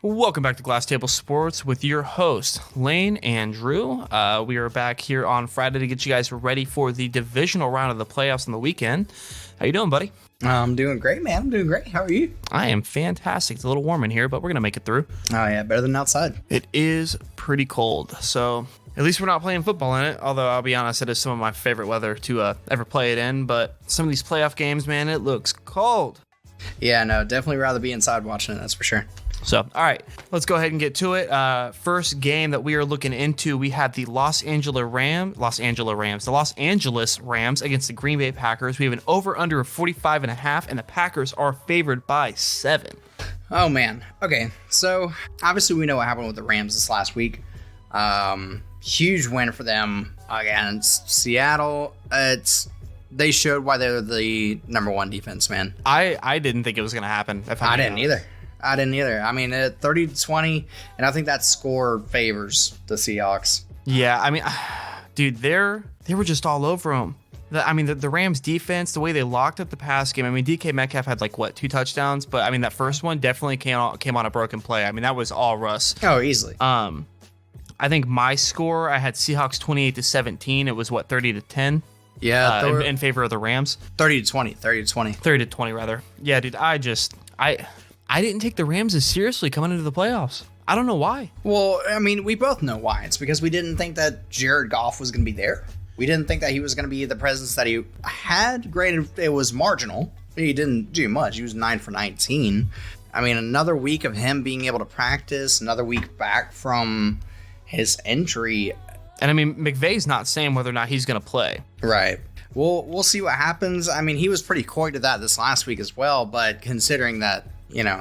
Welcome back to Glass Table Sports with your host, Lane and Drew. We are back here on Friday to get you guys ready for the divisional round of the playoffs on the weekend. How you doing, buddy? I'm doing great, man. I'm doing great. How are you? I am fantastic. It's a little warm in here, but we're going to make it through. Oh, yeah. Better than outside. It is pretty cold, so at least we're not playing football in it, although I'll be honest, it is some of my favorite weather to ever play it in, but some of these playoff games, man, it looks cold. Yeah, no, definitely rather be inside watching it, that's for sure. So, all right, let's go ahead and get to it. First game that we are looking into, we have the Los Angeles Rams against the Green Bay Packers. We have an over-under of 45.5, and the Packers are favored by 7. Oh, man. Okay, so obviously we know what happened with the Rams this last week. Huge win for them against Seattle. They showed why they're the number one defense, man. I didn't think it was going to happen. I didn't either. I mean, 30-20, and I think that score favors the Seahawks. Yeah, I mean, dude, they were just all over them. The Rams defense, the way they locked up the pass game. I mean, DK Metcalf had 2 touchdowns, but I mean that first one definitely came on a broken play. I mean, that was all Russ. Oh, easily. I think my score, I had Seahawks 28-17. It was 30-10. Yeah, in favor of the Rams. 30-20. 30-20 rather. Yeah, dude, I didn't take the Rams as seriously coming into the playoffs. I don't know why. Well, I mean, we both know why. It's because we didn't think that Jared Goff was going to be there. We didn't think that he was going to be the presence that he had. Granted, it was marginal. He didn't do much. He was 9 for 19. I mean, another week of him being able to practice, another week back from his injury. And I mean, McVay's not saying whether or not he's going to play. Right. We'll see what happens. I mean, he was pretty coy to that this last week as well, but considering that,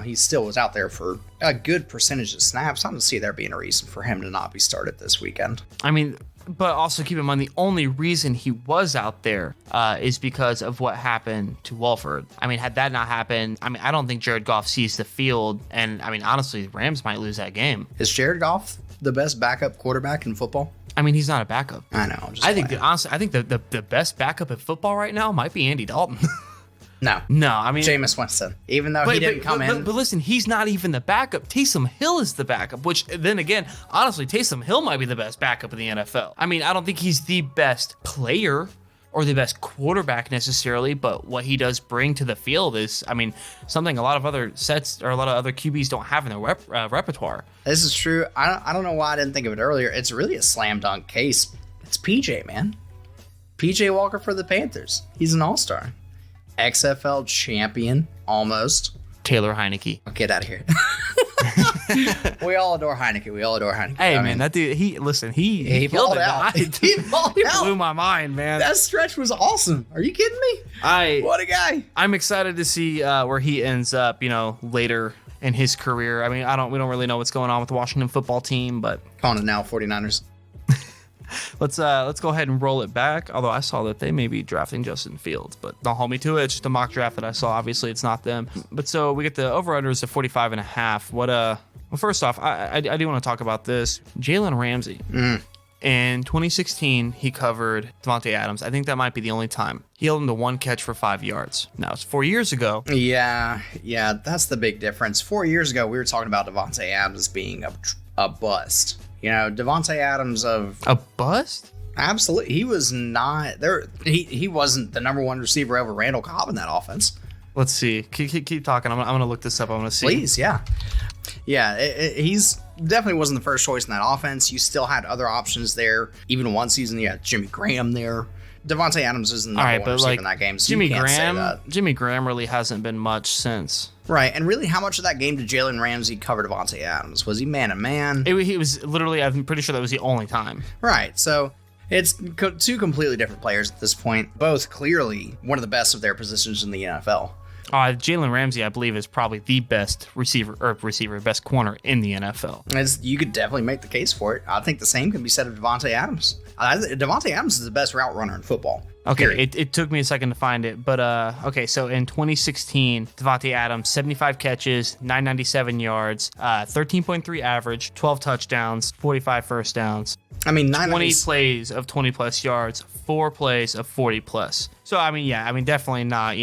he still was out there for a good percentage of snaps, I don't see there being a reason for him to not be started this weekend. I mean, but also keep in mind, the only reason he was out there is because of what happened to Wolford. I mean, had that not happened, I don't think Jared Goff sees the field. And, honestly, the Rams might lose that game. Is Jared Goff the best backup quarterback in football? I mean, he's not a backup. I know. I think the best backup in football right now might be Andy Dalton. No, I mean Jameis Winston. Even though he didn't come in, but listen, he's not even the backup. Taysom Hill is the backup. Which then again, honestly, Taysom Hill might be the best backup in the NFL. I mean, I don't think he's the best player or the best quarterback necessarily, but what he does bring to the field is, something a lot of other sets or a lot of other QBs don't have in their repertoire. This is true. I don't know why I didn't think of it earlier. It's really a slam dunk case. It's PJ, man. PJ Walker for the Panthers. He's an all-star. XFL champion, almost. Taylor Heineke. Oh, get out of here. We all adore Heineke. Hey, man, that dude, he balled out. He blew my mind, man. That stretch was awesome. Are you kidding me? What a guy. I'm excited to see where he ends up, later in his career. I mean, we don't really know what's going on with the Washington football team, but calling it now 49ers. Let's go ahead and roll it back. Although I saw that they may be drafting Justin Fields, but don't hold me to it. It's just a mock draft that I saw. Obviously, it's not them. But so we get the over/unders of 45.5. Well, first off, I do want to talk about this. Jalen Ramsey. In 2016, he covered Devontae Adams. I think that might be the only time. He held him to 1 catch for 5 yards. Now, it's 4 years ago. Yeah, that's the big difference. 4 years ago, we were talking about Devontae Adams being a bust. Devontae Adams of... A bust? Absolutely. He was not there. He wasn't the number one receiver over Randall Cobb in that offense. Let's see. Keep talking. I'm going to look this up. I'm going to see. Please, yeah. Yeah, he's definitely wasn't the first choice in that offense. You still had other options there. Even one season, you had Jimmy Graham there. Devontae Adams is the number one receiver in that game, so Jimmy Graham really hasn't been much since. Right, and really, how much of that game did Jalen Ramsey cover Devontae Adams? Was he man-to-man? He was literally, I'm pretty sure that was the only time. Right, so it's two completely different players at this point, both clearly one of the best of their positions in the NFL. Jalen Ramsey, I believe, is probably the best best corner in the NFL. You could definitely make the case for it. I think the same can be said of Devontae Adams. Devontae Adams is the best route runner in football. Okay, it took me a second to find it, but okay, so in 2016, Devontae Adams, 75 catches, 997 yards, 13.3 average, 12 touchdowns, 45 first downs. 20 plays of 20 plus yards, 4 plays of 40 plus. So definitely not,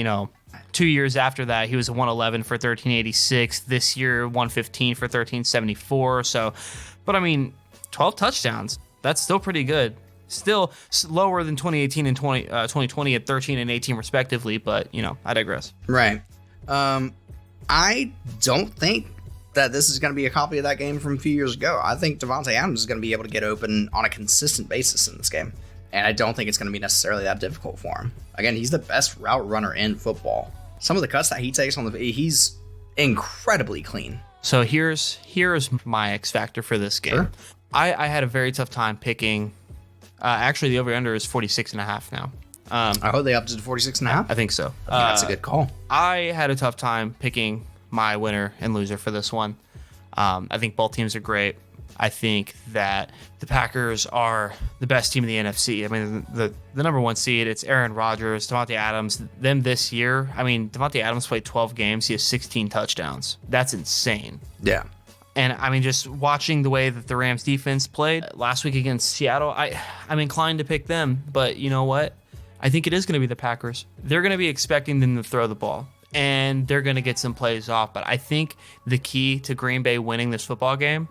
2 years after that, he was 111 for 1386. This year, 115 for 1374. So, but I mean, 12 touchdowns. That's still pretty good. Still lower than 2018 and 2020 at 13 and 18 respectively, but, I digress. Right. I don't think that this is going to be a copy of that game from a few years ago. I think Davante Adams is going to be able to get open on a consistent basis in this game. And I don't think it's going to be necessarily that difficult for him. Again, he's the best route runner in football. Some of the cuts that he takes he's incredibly clean. So here's my X factor for this game. Sure. I had a very tough time picking. Actually, the over-under is 46.5 now. I hope they upped it to 46.5. I think so. I think that's a good call. I had a tough time picking my winner and loser for this one. I think both teams are great. I think that the Packers are the best team in the NFC. I mean, the number one seed, it's Aaron Rodgers, Davante Adams. Them this year, I mean, Davante Adams played 12 games. He has 16 touchdowns. That's insane. Yeah. And I mean, just watching the way that the Rams defense played last week against Seattle, I'm inclined to pick them. But you know what? I think it is going to be the Packers. They're going to be expecting them to throw the ball, and they're going to get some plays off. But I think the key to Green Bay winning this football game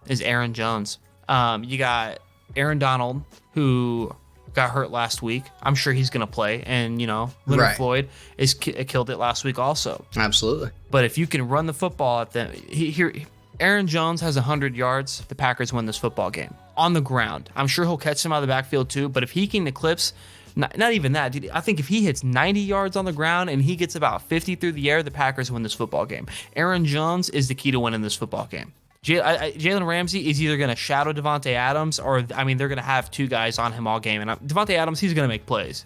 is Aaron Jones. You got Aaron Donald, who got hurt last week. I'm sure he's going to play. And, Leonard Floyd killed it last week also. Absolutely. But if you can run the football at them, Aaron Jones has 100 yards. The Packers win this football game on the ground. I'm sure he'll catch some out of the backfield too. But if he can eclipse, not even that, dude, I think if he hits 90 yards on the ground and he gets about 50 through the air, the Packers win this football game. Aaron Jones is the key to winning this football game. Jalen Ramsey is either going to shadow Davante Adams or, they're going to have two guys on him all game. And Davante Adams, he's going to make plays.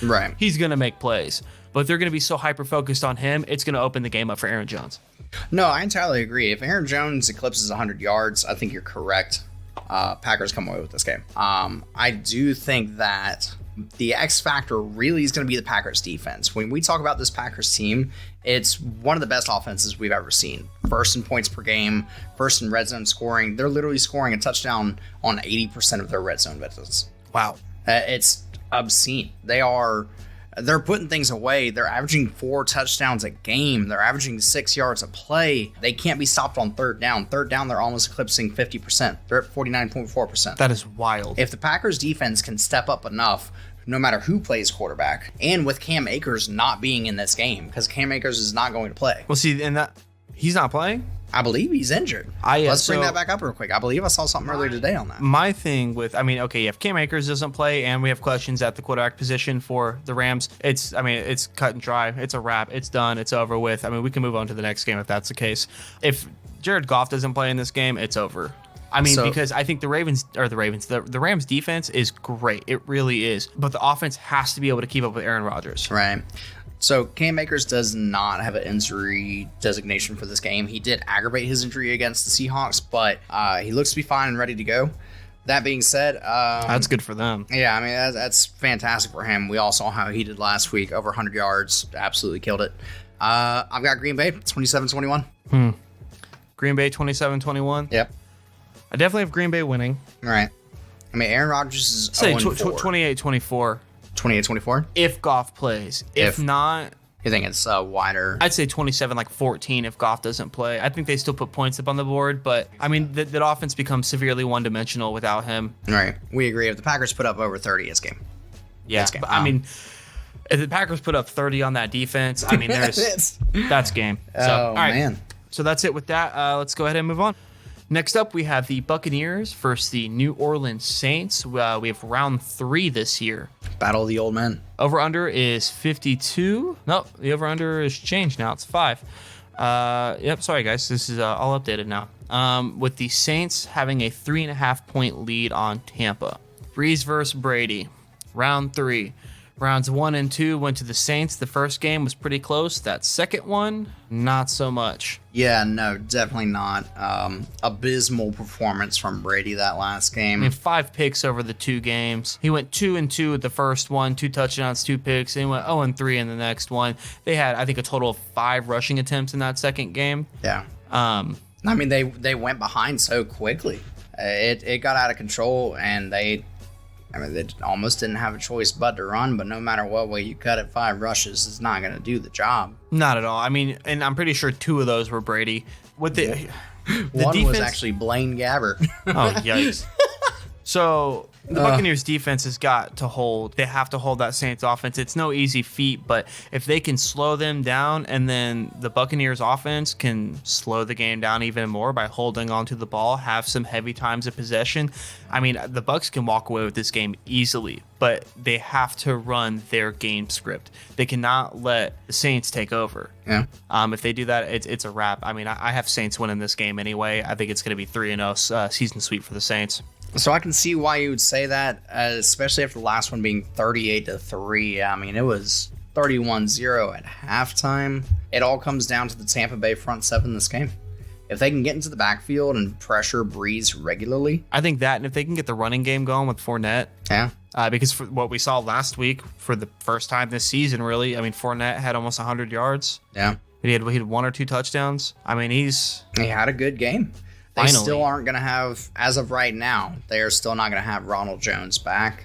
Right. He's going to make plays. But they're going to be so hyper-focused on him, it's going to open the game up for Aaron Jones. No, I entirely agree. If Aaron Jones eclipses 100 yards, I think you're correct. Packers come away with this game. I do think that the X factor really is going to be the Packers defense. When we talk about this Packers team, it's one of the best offenses we've ever seen. First in points per game, first in red zone scoring. They're literally scoring a touchdown on 80% of their red zone visits. Wow. It's obscene. They're putting things away. They're averaging 4 touchdowns a game. They're averaging 6 yards a play. They can't be stopped on third down. Third down, they're almost eclipsing 50%. They're at 49.4%. That is wild. If the Packers defense can step up enough, no matter who plays quarterback, and with Cam Akers not being in this game, because Cam Akers is not going to play. Well, see, and that he's not playing? I believe he's injured. Let's bring that back up real quick. I believe I saw something earlier today on that. My thing with, if Cam Akers doesn't play and we have questions at the quarterback position for the Rams, it's cut and dry. It's a wrap. It's done. It's over with. We can move on to the next game if that's the case. If Jared Goff doesn't play in this game, it's over. Because I think the Rams defense is great. It really is. But the offense has to be able to keep up with Aaron Rodgers. Right. So Cam Akers does not have an injury designation for this game. He did aggravate his injury against the Seahawks, but he looks to be fine and ready to go. That being said, that's good for them. Yeah, that's fantastic for him. We all saw how he did last week, over 100 yards, absolutely killed it. I've got Green Bay 27-21. Green Bay 27-21. Yep. I definitely have Green Bay winning. All right. Aaron Rodgers is say 28-24. 28-24? If Goff plays. If not, you think it's wider? I'd say 27-14 if Goff doesn't play. I think they still put points up on the board, but that offense becomes severely one-dimensional without him. All right. We agree. If the Packers put up over 30, it's game. Yeah. It's game. If the Packers put up 30 on that defense, that's game. So, all right. Man. So that's it with that. Let's go ahead and move on. Next up, we have the Buccaneers versus the New Orleans Saints. We have round 3 this year. Battle of the old men. Over-under is 52. No, the over-under is changed now. It's 5. Sorry, guys. This is all updated now. With the Saints having a 3.5-point lead on Tampa. Brees versus Brady. Round 3. Rounds 1 and 2 went to the Saints. The first game was pretty close. That second one, not so much. Yeah, no, definitely not. Abysmal performance from Brady that last game. 5 picks over the 2 games. He went 2-2 with the first one, 2 touchdowns, 2 picks. And he went 0-3 in the next one. They had, I think, a total of 5 rushing attempts in that second game. Yeah. They went behind so quickly. It got out of control, and they I mean, they almost didn't have a choice but to run, but no matter what way you cut it, 5 rushes is not going to do the job. Not at all. I mean, and I'm pretty sure 2 of those were Brady. With the One defense was actually Blaine Gabbert. Oh, yikes. So the Buccaneers defense has got to hold. They have to hold that Saints offense. It's no easy feat, but if they can slow them down and then the Buccaneers offense can slow the game down even more by holding onto the ball, have some heavy times of possession. I mean, the Bucs can walk away with this game easily, but they have to run their game script. They cannot let the Saints take over. Yeah. If they do that, it's a wrap. I mean, I have Saints winning this game anyway. I think it's going to be 3-0 season sweep for the Saints. So I can see why you would say that, especially after the last one being 38-3. I mean, it was 31-0 at halftime. It all comes down to the Tampa Bay front seven this game. If they can get into the backfield and pressure Brees regularly. I think that, and if they can get the running game going with Fournette. Yeah. Because for what we saw last week, for the first time this season, really, I mean, Fournette had almost 100 yards. Yeah. He had 1 or 2 touchdowns. I mean, he had a good game. They finally still aren't going to have, as of right now, they are still not going to have Ronald Jones back.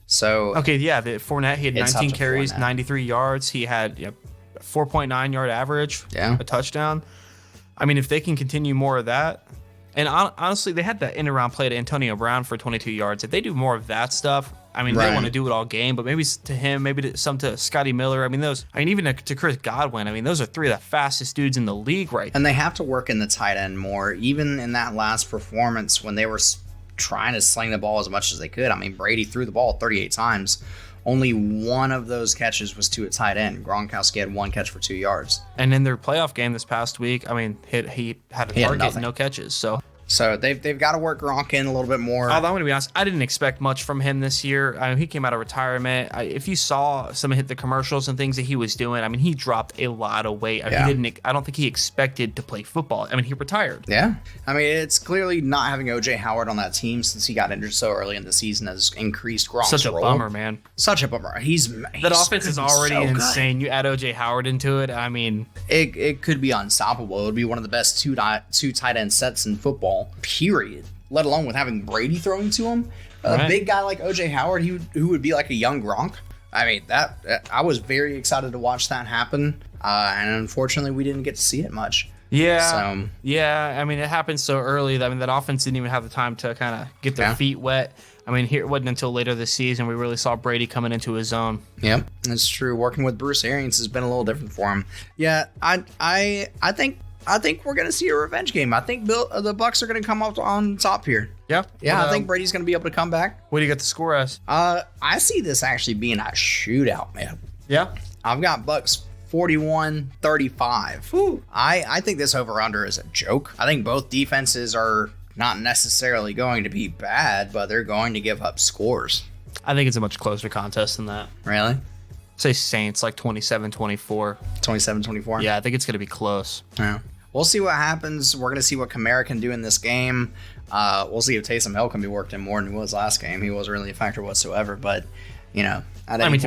So okay, yeah, the Fournette, he had 19 carries, 93 yards. He had 4.9 yard average, a touchdown. I mean, if they can continue more of that, and honestly, they had that end around play to Antonio Brown for 22 yards. If they do more of that stuff, I mean, they want to do it all game, but maybe to him, maybe some to Scotty Miller. I mean, even to Chris Godwin. I mean, those are 3 of the fastest dudes in the league right now. And they have to work in the tight end more. Even in that last performance when they were trying to sling the ball as much as they could. I mean, Brady threw the ball 38 times. Only 1 of those catches was to a tight end. Gronkowski had 1 catch for 2 yards. And in their playoff game this past week, I mean, he had a target, no catches. So they've got to work Gronk in a little bit more. Although I'm going to be honest, I didn't expect much from him this year. I mean, he came out of retirement. If you saw some of the commercials and things that he was doing, I mean, he dropped a lot of weight. I don't think he expected to play football. I mean, he retired. Yeah. I mean, it's clearly not having O.J. Howard on that team since he got injured so early in the season has increased Gronk's Such a role. bummer, man. Such a bummer. That offense is already so insane. You add O.J. Howard into it, I mean... It could be unstoppable. It would be one of the best two tight end sets in football, period. Let alone with having Brady throwing to him. A big guy like O.J. Howard, who would be like a young Gronk. I mean, I was very excited to watch that happen. And unfortunately, we didn't get to see it much. Yeah. Yeah. I mean, it happened so early. I mean, that offense didn't even have the time to kind of get their feet wet. I mean, it wasn't until later this season we really saw Brady coming into his own. Yep, that's true. Working with Bruce Arians has been a little different for him. Yeah, I think we're gonna see a revenge game. I think the Bucs are gonna come up on top here. Yeah. I think Brady's gonna be able to come back. What do you got the score as? I see this actually being a shootout, man. Yeah. I've got Bucs 41-35. Ooh. I think this over-under is a joke. I think both defenses are not necessarily going to be bad, but they're going to give up scores. I think it's a much closer contest than that. Really? Say Saints like 27-24. 27-24? Yeah, I think it's going to be close. Yeah. We'll see what happens. We're going to see what Kamara can do in this game. We'll see if Taysom Hill can be worked in more than he was last game. He wasn't really a factor whatsoever, but, to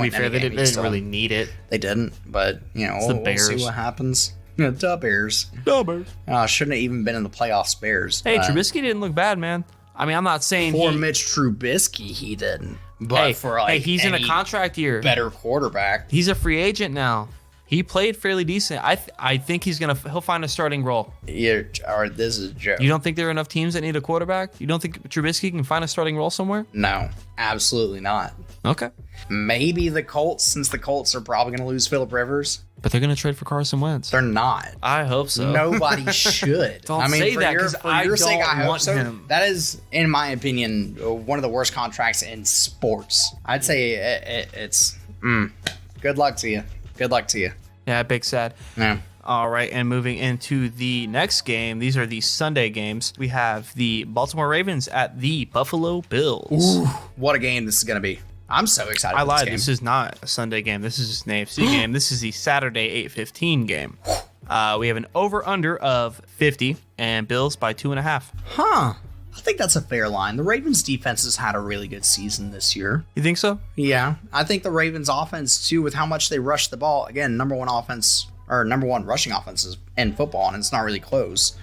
be fair, they didn't really need it. They didn't, but, we'll see what happens. The Bears. Shouldn't have even been in the playoffs, Bears. Hey, Trubisky didn't look bad, man. I mean, I'm not saying for Mitch Trubisky, he didn't. But he's in a contract year. Better quarterback. He's a free agent now. He played fairly decent. I think he'll find a starting role. Yeah, or this is a joke. You don't think there are enough teams that need a quarterback? You don't think Trubisky can find a starting role somewhere? No, absolutely not. Okay. Maybe the Colts, since the Colts are probably going to lose Phillip Rivers. But they're going to trade for Carson Wentz. They're not. I hope so. Nobody should. Don't say that because I don't sake, I hope want so. him. That is, in my opinion, one of the worst contracts in sports. I'd say it's. Good luck to you. Good luck to you. Yeah, big sad. Yeah. All right, and moving into the next game, these are the Sunday games. We have the Baltimore Ravens at the Buffalo Bills. Ooh, what a game this is going to be. I'm so excited. I lied. This is not a Sunday game. This is just an AFC game. This is the Saturday 8:15 game. We have an over-under of 50 and Bills by 2.5. Huh. I think that's a fair line. The Ravens defense has had a really good season this year. You think so? Yeah. I think the Ravens offense, too, with how much they rush the ball. Again, number one rushing offenses in football, and it's not really close.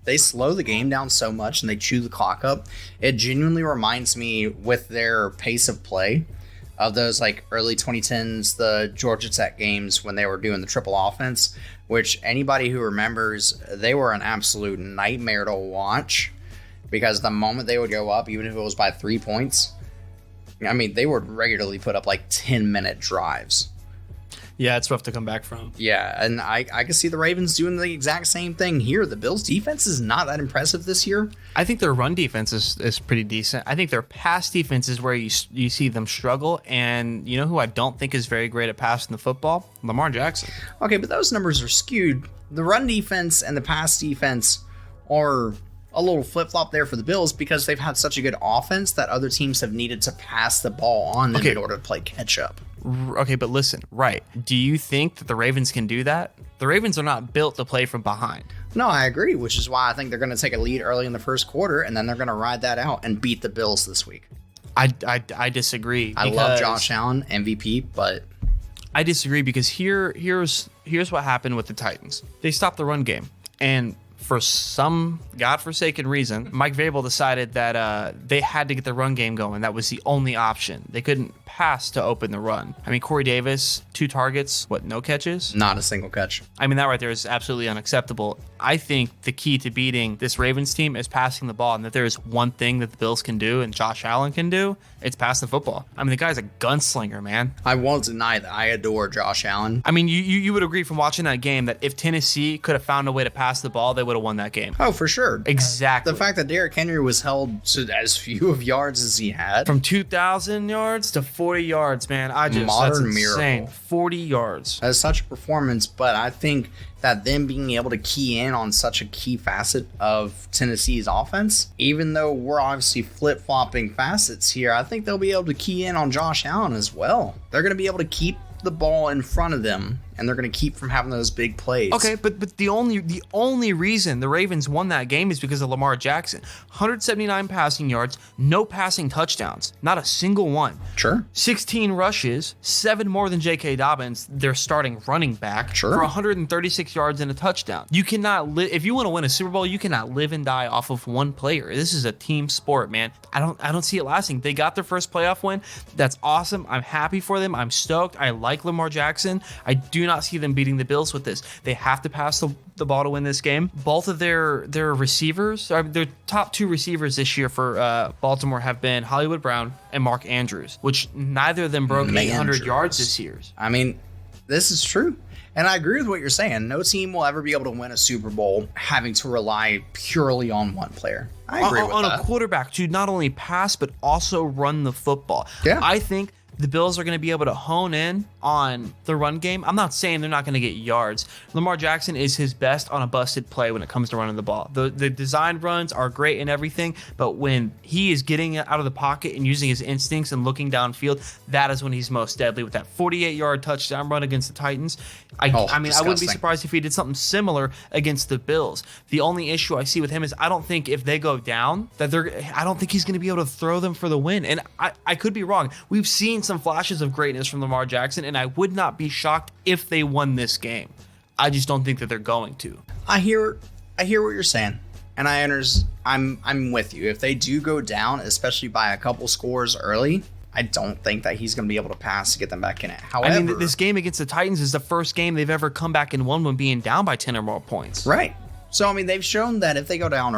They slow the game down so much and they chew the clock up. It genuinely reminds me with their pace of play of those like early 2010s, the Georgia Tech games when they were doing the triple offense, which anybody who remembers, they were an absolute nightmare to watch because the moment they would go up, even if it was by 3 points, I mean, they would regularly put up like 10-minute drives. Yeah, it's rough to come back from. Yeah, and I can see the Ravens doing the exact same thing here. The Bills' defense is not that impressive this year. I think their run defense is pretty decent. I think their pass defense is where you see them struggle. And you know who I don't think is very great at passing the football? Lamar Jackson. Okay, but those numbers are skewed. The run defense and the pass defense are a little flip-flop there for the Bills because they've had such a good offense that other teams have needed to pass the ball on them in order to play catch-up. Okay, but listen, right. Do you think that the Ravens can do that? The Ravens are not built to play from behind. No, I agree, which is why I think they're going to take a lead early in the first quarter, and then they're going to ride that out and beat the Bills this week. I disagree. I love Josh Allen, MVP, but... I disagree because here's what happened with the Titans. They stopped the run game, and for some godforsaken reason, Mike Vrabel decided that they had to get the run game going. That was the only option. They couldn't pass to open the run. I mean, Corey Davis, 2 targets, no catches? Not a single catch. I mean, that right there is absolutely unacceptable. I think the key to beating this Ravens team is passing the ball, and that there is one thing that the Bills can do and Josh Allen can do, it's pass the football. I mean, the guy's a gunslinger, man. I won't deny that I adore Josh Allen. I mean, you would agree from watching that game that if Tennessee could have found a way to pass the ball, they would have won that game. Oh, for sure. Exactly. The fact that Derrick Henry was held to as few of yards as he had. From 2,000 yards to 40 yards, man. Modern that's insane. Miracle. 40 yards. That's such a performance, but I think that them being able to key in on such a key facet of Tennessee's offense, even though we're obviously flip-flopping facets here, I think they'll be able to key in on Josh Allen as well. They're going to be able to keep the ball in front of them, and they're going to keep from having those big plays. Okay, but the only reason the Ravens won that game is because of Lamar Jackson. 179 passing yards, no passing touchdowns, not a single one. Sure. 16 rushes, 7 more than J.K. Dobbins, their starting running back, sure, for 136 yards and a touchdown. You cannot live if you want to win a Super Bowl. You cannot live and die off of one player. This is a team sport, man. I don't see it lasting. They got their first playoff win. That's awesome. I'm happy for them. I'm stoked. I like Lamar Jackson. I do not see them beating the Bills with this. They have to pass the ball to win this game. Both of their receivers, their top 2 receivers this year for Baltimore have been Hollywood Brown and Mark Andrews, which neither of them broke 800 yards this year. I mean, this is true. And I agree with what you're saying. No team will ever be able to win a Super Bowl having to rely purely on one player. I agree with that. On a quarterback to not only pass, but also run the football. Yeah. I think the Bills are going to be able to hone in on the run game. I'm not saying they're not going to get yards. Lamar Jackson is his best on a busted play when it comes to running the ball. The design runs are great and everything, but when he is getting out of the pocket and using his instincts and looking downfield, that is when he's most deadly. With that 48-yard touchdown run against the Titans, I mean, I wouldn't be surprised if he did something similar against the Bills. The only issue I see with him is I don't think if they go down I don't think he's going to be able to throw them for the win. And I could be wrong. We've seen some flashes of greatness from Lamar Jackson, and I would not be shocked if they won this game. I just don't think that they're going to. I hear what you're saying, and I'm with you. If they do go down, especially by a couple scores early, I don't think that he's going to be able to pass to get them back in it. However, I mean, this game against the Titans is the first game they've ever come back and won when being down by 10 or more points. Right. So I mean, they've shown that if they go down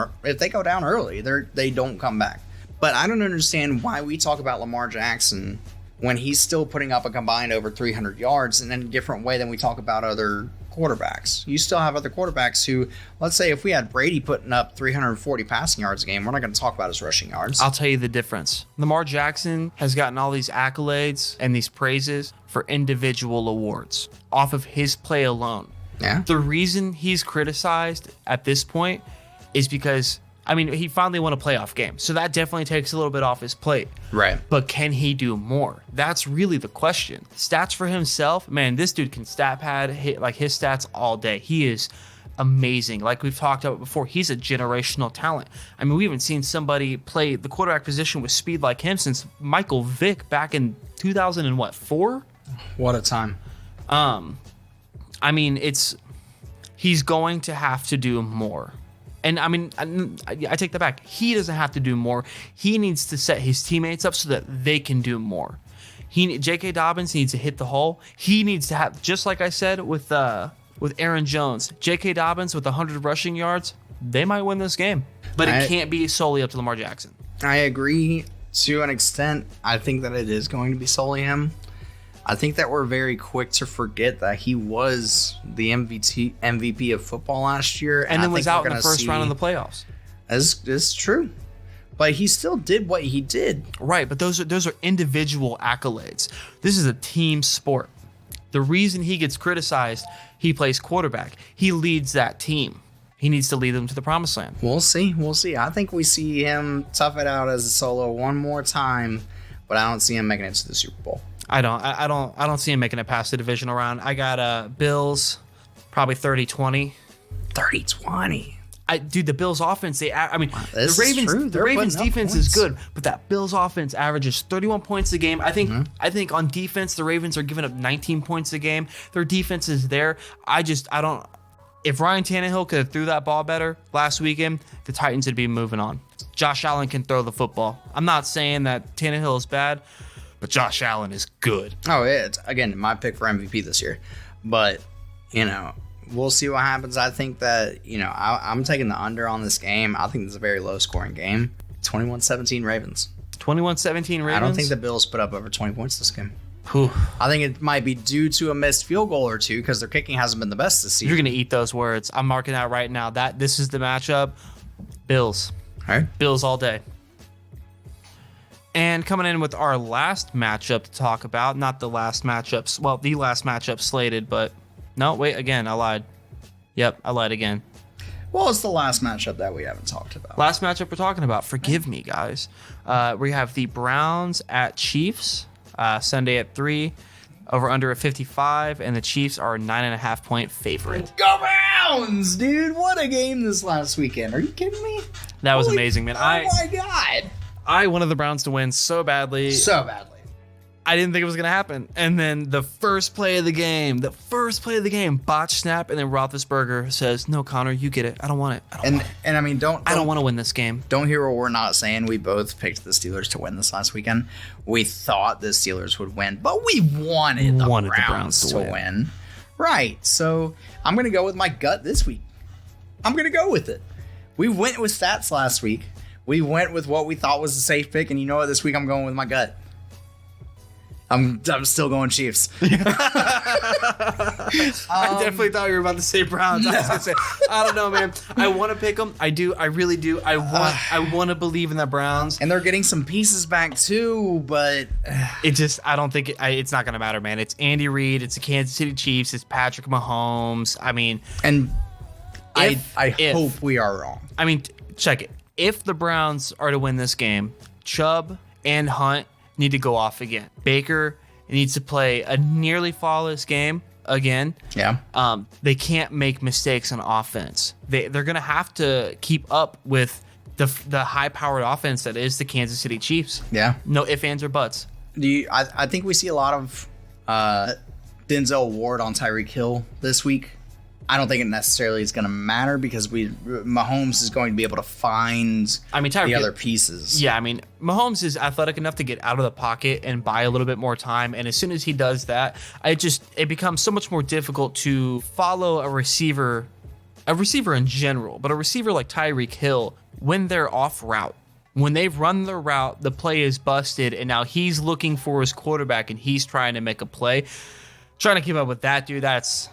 early, they don't come back. But I don't understand why we talk about Lamar Jackson when he's still putting up a combined over 300 yards in a different way than we talk about other quarterbacks. You still have other quarterbacks who, let's say if we had Brady putting up 340 passing yards a game, we're not going to talk about his rushing yards. I'll tell you the difference. Lamar Jackson has gotten all these accolades and these praises for individual awards off of his play alone. Yeah. The reason he's criticized at this point is because, I mean, he finally won a playoff game, so that definitely takes a little bit off his plate. Right. But can he do more? That's really the question. Stats for himself, man, this dude can stat pad hit like his stats all day. He is amazing. Like we've talked about before, he's a generational talent. I mean, we haven't seen somebody play the quarterback position with speed like him since Michael Vick back in 2004. What a time. I mean, he's going to have to do more. And I mean, I take that back. He doesn't have to do more. He needs to set his teammates up so that they can do more. J.K. Dobbins needs to hit the hole. He needs to have, just like I said with Aaron Jones, J.K. Dobbins with 100 rushing yards, they might win this game. But it can't be solely up to Lamar Jackson. I agree to an extent. I think that it is going to be solely him. I think that we're very quick to forget that he was the MVP of football last year. And then was out in the first round of the playoffs. That's true. But he still did what he did. Right, but those are individual accolades. This is a team sport. The reason he gets criticized, he plays quarterback. He leads that team. He needs to lead them to the promised land. We'll see. I think we see him tough it out as a solo one more time, but I don't see him making it to the Super Bowl. I don't see him making it past the divisional round. I got Bills, probably 30-20. 30-20. Dude, the Bills offense, the Ravens They're Ravens defense is good, but that Bills offense averages 31 points a game. I think on defense, the Ravens are giving up 19 points a game. Their defense is there. If Ryan Tannehill could have threw that ball better last weekend, the Titans would be moving on. Josh Allen can throw the football. I'm not saying that Tannehill is bad, but Josh Allen is good. Oh, yeah. It's, again, my pick for MVP this year. But, we'll see what happens. I think that, I'm taking the under on this game. I think it's a very low-scoring game. 21-17 Ravens. 21-17 Ravens? I don't think the Bills put up over 20 points this game. Whew. I think it might be due to a missed field goal or two because their kicking hasn't been the best this season. You're going to eat those words. I'm marking out right now. This is the matchup. Bills. All right. Bills all day. And coming in with our last matchup to talk about, not the last matchups. Well, the last matchup slated, but no, wait, again, I lied. Yep, I lied again. Well, it's the last matchup that we haven't talked about. Last matchup we're talking about. Forgive me, guys. We have the Browns at Chiefs, Sunday at 3, over under at 55, and the Chiefs are a 9.5 point favorite. Go Browns, dude! What a game this last weekend. Are you kidding me? That was amazing, man. Oh my God. I wanted the Browns to win so badly. I didn't think it was going to happen. And then the first play of the game, botch snap, and then Roethlisberger says, "No, Connor, you get it. I don't want it. I don't want to win this game." Don't hear what we're not saying. We both picked the Steelers to win this last weekend. We thought the Steelers would win, but we wanted the Browns to win. Right. So I'm going to go with my gut this week. I'm going to go with it. We went with stats last week. We went with what we thought was a safe pick, and you know what? This week I'm going with my gut. I'm still going Chiefs. I definitely thought you were about to say Browns. I was gonna say, I don't know, man. I want to pick them. I do. I really do. I want to believe in the Browns. And they're getting some pieces back too, but I don't think it's not gonna matter, man. It's Andy Reid. It's the Kansas City Chiefs. It's Patrick Mahomes. I mean, and I hope we are wrong. I mean, check it. If the Browns are to win this game, Chubb and Hunt need to go off again. Baker needs to play a nearly flawless game again. Yeah. They can't make mistakes on offense. They're going to have to keep up with the high-powered offense that is the Kansas City Chiefs. Yeah. No ifs, ands, or buts. I think we see a lot of Denzel Ward on Tyreek Hill this week. I don't think it necessarily is going to matter because Mahomes is going to be able to find the other pieces. Yeah, Mahomes is athletic enough to get out of the pocket and buy a little bit more time. And as soon as he does that, it becomes so much more difficult to follow a receiver in general, but a receiver like Tyreek Hill, when they're off route, when they've run their route, the play is busted, and now he's looking for his quarterback and he's trying to make a play. Trying to keep up with that, dude, that's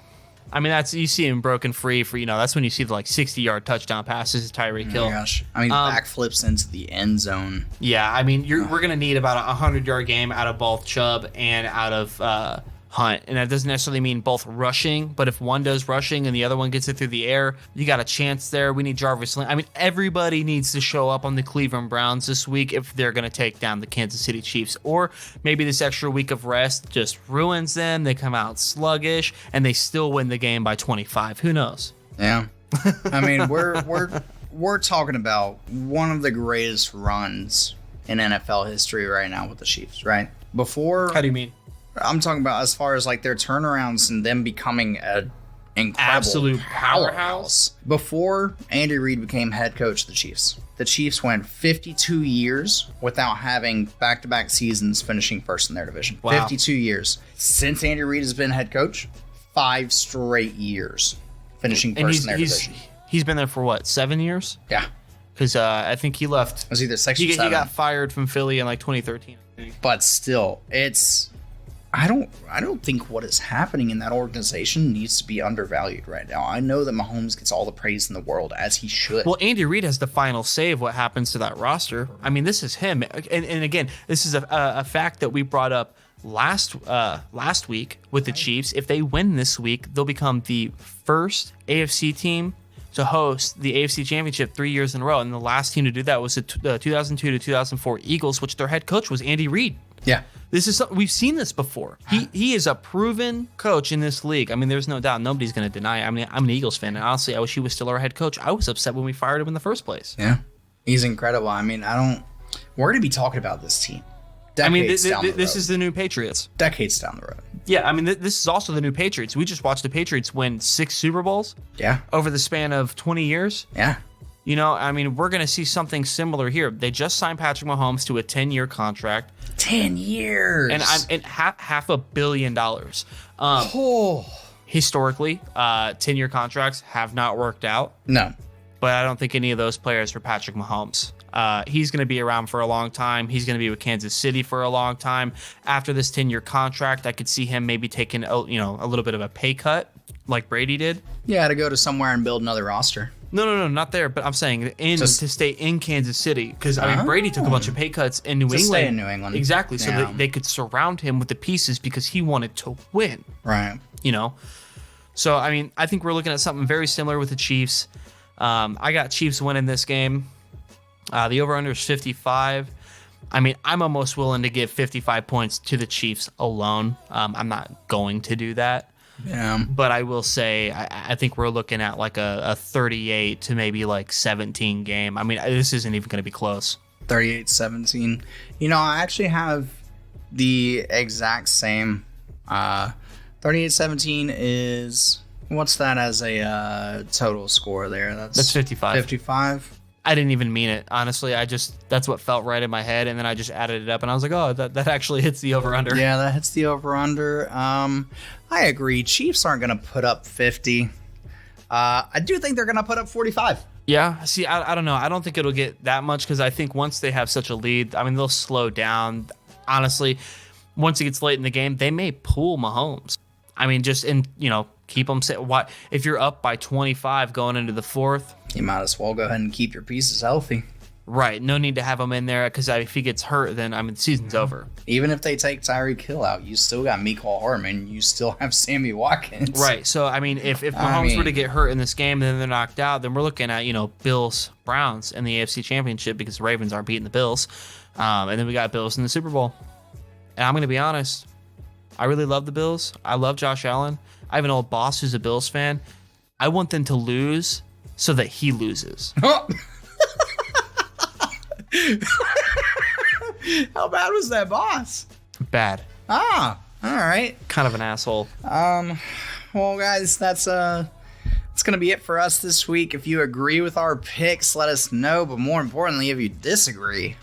you see him broken free for, that's when you see the 60-yard touchdown passes to Tyreek Hill. Oh my gosh. Backflips into the end zone. Yeah, we're going to need about a 100-yard game out of both Chubb and out of Hunt. And that doesn't necessarily mean both rushing, but if one does rushing and the other one gets it through the air, you got a chance there. We need Jarvis Landry. Everybody needs to show up on the Cleveland Browns this week if they're going to take down the Kansas City Chiefs. Or maybe this extra week of rest just ruins them. They come out sluggish and they still win the game by 25. Who knows? Yeah. We're talking about one of the greatest runs in NFL history right now with the Chiefs, right? How do you mean? I'm talking about as far as their turnarounds and them becoming a incredible absolute powerhouse. Before Andy Reid became head coach of the Chiefs went 52 years without having back-to-back seasons finishing first in their division. Wow. 52 years. Since Andy Reid has been head coach, 5 straight years finishing first in their division. He's been there for what, 7 years? Yeah. Because I think he left. It was either 6 or 7. He got fired from Philly in like 2013. I think. But still, it's... I don't think what is happening in that organization needs to be undervalued right now. I know that Mahomes gets all the praise in the world, as he should. Well, Andy Reid has the final say of what happens to that roster. I mean, this is him. And again, this is a fact that we brought up last week with the Chiefs. If they win this week, they'll become the first AFC team to host the AFC Championship 3 years in a row. And the last team to do that was the 2002 to 2004 Eagles, which their head coach was Andy Reid. Yeah. This is something we've seen this before. He is a proven coach in this league. I mean, there's no doubt. Nobody's going to deny it. I mean, I'm an Eagles fan, and honestly, I wish he was still our head coach. I was upset when we fired him in the first place. Yeah. He's incredible. I mean, we're going to be talking about this team decades down the road. This is the new Patriots. Decades down the road. Yeah, I mean, this is also the new Patriots. We just watched the Patriots win 6 Super Bowls. Yeah. Over the span of 20 years. Yeah. You know, I mean, we're going to see something similar here. They just signed Patrick Mahomes to a 10-year contract. 10 years. And half $500 million. Historically, 10-year contracts have not worked out. No. But I don't think any of those players are Patrick Mahomes. He's going to be around for a long time. He's going to be with Kansas City for a long time. After this 10-year contract, I could see him maybe taking a little bit of a pay cut like Brady did. Yeah, to go to somewhere and build another roster. No, not there. But I'm saying to stay in Kansas City. Because, I mean, Brady took a bunch of pay cuts in New England. Stay in New England. Exactly. So that they could surround him with the pieces because he wanted to win. Right. You know? So, I mean, I think we're looking at something very similar with the Chiefs. I got Chiefs winning this game. The over-under is 55. I mean, I'm almost willing to give 55 points to the Chiefs alone. I'm not going to do that. Yeah. But I will say, I think we're looking at like a 38 to maybe like 17 game. I mean, this isn't even going to be close. 38-17. You know, I actually have the exact same. 38-17 is... What's that as a total score there? That's 55. 55? I didn't even mean it. Honestly, that's what felt right in my head, and then I just added it up, and I was like, oh, that actually hits the over-under. Yeah, that hits the over-under. I agree. Chiefs aren't going to put up 50. I do think they're going to put up 45. Yeah, see, I don't know. I don't think it'll get that much because I think once they have such a lead, I mean, they'll slow down. Honestly, once it gets late in the game, they may pull Mahomes. I mean, just keep them set. Why? If you're up by 25 going into the fourth, you might as well go ahead and keep your pieces healthy. Right. No need to have him in there because if he gets hurt, then the season's over. Even if they take Tyreek Hill out, you still got Mecole Hardman. You still have Sammy Watkins. Right. So, I mean, if Mahomes were to get hurt in this game and then they're knocked out, then we're looking at, Bills, Browns in the AFC Championship because the Ravens aren't beating the Bills. And then we got Bills in the Super Bowl. And I'm going to be honest. I really love the Bills. I love Josh Allen. I have an old boss who's a Bills fan. I want them to lose so that he loses. How bad was that boss? Bad. All right. Kind of an asshole. Well, guys, that's gonna be it for us this week. If you agree with our picks, let us know. But more importantly, if you disagree,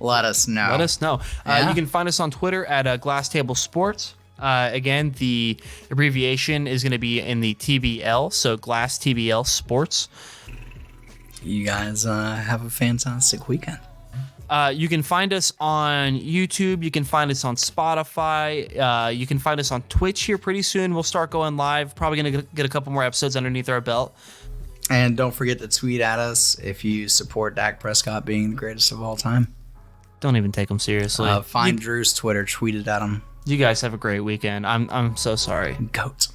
let us know. Let us know. You can find us on Twitter at Glass Table Sports. Again, the abbreviation is going to be in the TBL, so Glass TBL Sports. You guys have a fantastic weekend. You can find us on YouTube. You can find us on Spotify. You can find us on Twitch here pretty soon. We'll start going live. Probably going to get a couple more episodes underneath our belt. And don't forget to tweet at us if you support Dak Prescott being the greatest of all time. Don't even take him seriously. Find Drew's Twitter, tweet it at him. You guys have a great weekend. I'm so sorry. Goat.